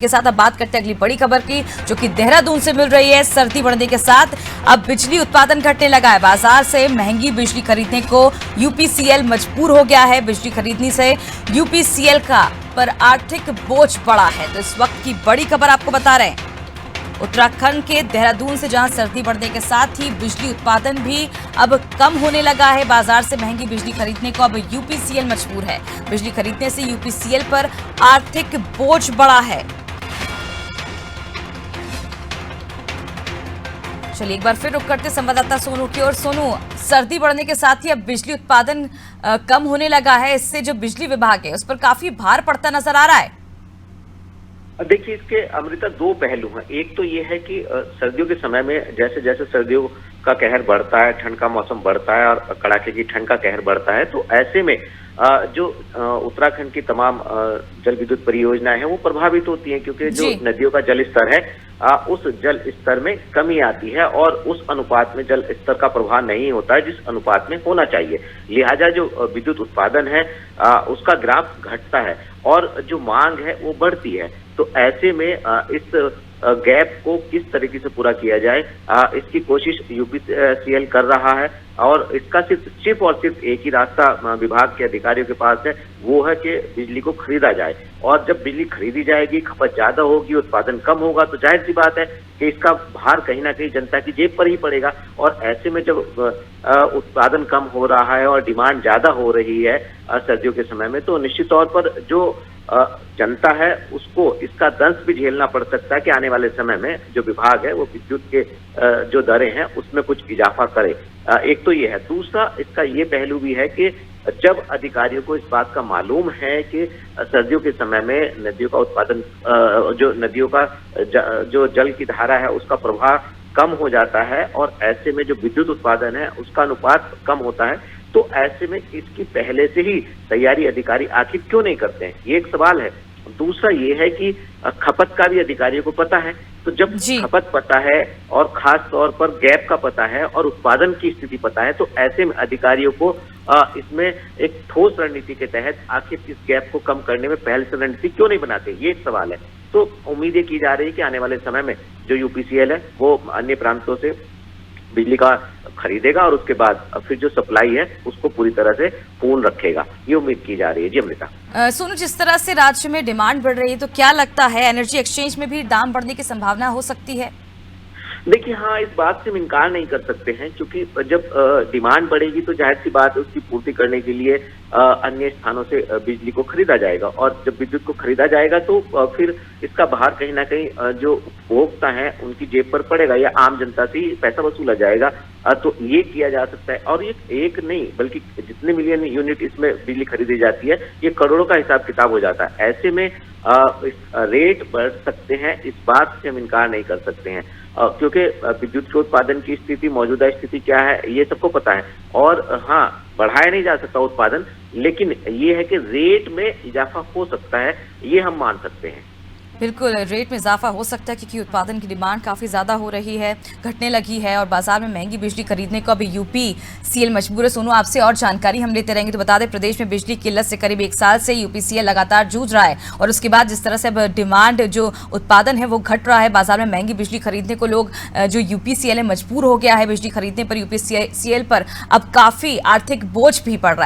के साथ अब बात करते हैं अगली बड़ी खबर की, जो कि देहरादून से मिल रही है। सर्दी बढ़ने के साथ अब बिजली उत्पादन घटने लगा है। बाजार से महंगी बिजली खरीदने को यूपीसीएल मजबूर हो गया है। बिजली खरीदने से यूपीसीएल का पर आर्थिक बोझ बढ़ा है। तो इस वक्त की बड़ी खबर आपको बता रहे हैं उत्तराखंड के देहरादून से, जहां सर्दी बढ़ने के साथ ही बिजली उत्पादन भी अब कम होने लगा है। बाजार से महंगी बिजली खरीदने को अब यूपीसीएल मजबूर है। बिजली खरीदने से यूपीसीएल पर आर्थिक बोझ बढ़ा है। चलिए एक बार फिर रुक करते संवाददाता सोनू की ओर। सोनू, सर्दी बढ़ने के साथ ही अब बिजली उत्पादन कम होने लगा है। इससे जो बिजली विभाग है उस पर काफी भार पड़ता नजर आ रहा है। देखिए, इसके अमृता दो पहलू हैं। एक तो ये है कि सर्दियों के समय में जैसे जैसे सर्दियों का कहर बढ़ता है, ठंड का मौसम बढ़ता है और कड़ाके की ठंड का कहर बढ़ता है, तो ऐसे में जो उत्तराखंड की तमाम जल विद्युत परियोजनाएं हैं वो प्रभावित होती हैं, क्योंकि जो नदियों का जल स्तर है उस जल स्तर में कमी आती है और उस अनुपात में जल स्तर का प्रभाव नहीं होता है जिस अनुपात में होना चाहिए। लिहाजा जो विद्युत उत्पादन है उसका ग्राफ घटता है और जो मांग है वो बढ़ती है। तो ऐसे में इस गैप को किस तरीके से पूरा किया जाए, इसकी कोशिश यूपीसीएल कर रहा है और इसका सिर्फ और सिर्फ एक ही रास्ता विभाग के अधिकारियों के पास है, वो है कि बिजली को खरीदा जाए। और जब बिजली खरीदी जाएगी, खपत ज्यादा होगी, उत्पादन कम होगा, तो जाहिर सी बात है कि इसका भार कहीं ना कहीं जनता की जेब पर ही पड़ेगा। और ऐसे में जब उत्पादन कम हो रहा है और डिमांड ज्यादा हो रही है सर्दियों के समय में, तो निश्चित तौर पर जो जनता है उसको इसका दंश भी झेलना पड़ सकता है कि आने वाले समय में जो विभाग है वो विद्युत के जो दरें हैं उसमें कुछ इजाफा करे। एक तो ये है। दूसरा इसका ये पहलू भी है कि जब अधिकारियों को इस बात का मालूम है कि सर्दियों के समय में नदियों का उत्पादन, जो नदियों का जो जल की धारा है उसका प्रवाह कम हो जाता है और ऐसे में जो विद्युत उत्पादन है उसका अनुपात कम होता है, तो ऐसे में इसकी पहले से ही तैयारी अधिकारी आखिर क्यों नहीं करते हैं, ये एक सवाल है। दूसरा ये है कि खपत का भी अधिकारियों को पता है। तो जब खपत पता है और खास तौर पर गैप का पता है और उत्पादन की स्थिति पता है, तो ऐसे में अधिकारियों को इसमें एक ठोस रणनीति के तहत आखिर इस गैप को कम करने में पहले से रणनीति क्यों नहीं बनाते, ये एक सवाल है। तो उम्मीदें की जा रही है कि आने वाले समय में जो यूपीसीएल है वो अन्य प्रांतों से बिजली का खरीदेगा और उसके बाद फिर जो सप्लाई है उसको पूरी तरह से पूर्ण रखेगा, ये उम्मीद की जा रही है। जी अमृता। सोनू, जिस तरह से राज्य में डिमांड बढ़ रही है, तो क्या लगता है एनर्जी एक्सचेंज में भी दाम बढ़ने की संभावना हो सकती है? देखिए, हाँ, इस बात से हम इनकार नहीं कर सकते हैं, क्योंकि जब डिमांड बढ़ेगी तो जाहिर सी बात है उसकी पूर्ति करने के लिए अन्य स्थानों से बिजली को खरीदा जाएगा और जब विद्युत को खरीदा जाएगा तो फिर इसका भार कहीं ना कहीं जो उपभोक्ता है उनकी जेब पर पड़ेगा या आम जनता से ही पैसा वसूला जाएगा। तो ये किया जा सकता है और ये एक नहीं बल्कि जितने मिलियन यूनिट इसमें बिजली खरीदी जाती है ये करोड़ों का हिसाब किताब हो जाता है। ऐसे में रेट बढ़ सकते हैं, इस बात से हम इनकार नहीं कर सकते हैं, क्योंकि विद्युत के उत्पादन की स्थिति, मौजूदा स्थिति क्या है ये सबको पता है। और हाँ, बढ़ाया नहीं जा सकता उत्पादन, लेकिन ये है कि रेट में इजाफा हो सकता है, ये हम मान सकते हैं। बिल्कुल, रेट में इजाफा हो सकता है क्योंकि उत्पादन की डिमांड काफ़ी ज़्यादा हो रही है, घटने लगी है और बाजार में महंगी बिजली खरीदने को अभी यूपीसीएल मजबूर है। सोनू, आपसे और जानकारी हम लेते रहेंगे। तो बता दें, प्रदेश में बिजली किल्लत से करीब 1 साल से यूपीसीएल लगातार जूझ रहा है और उसके बाद जिस तरह से अब डिमांड, जो उत्पादन है वो घट रहा है, बाजार में महंगी बिजली खरीदने को लोग, जो यूपीसीएल है, मजबूर हो गया है बिजली खरीदने पर। यूपीसीएल पर अब काफ़ी आर्थिक बोझ भी पड़ रहा है।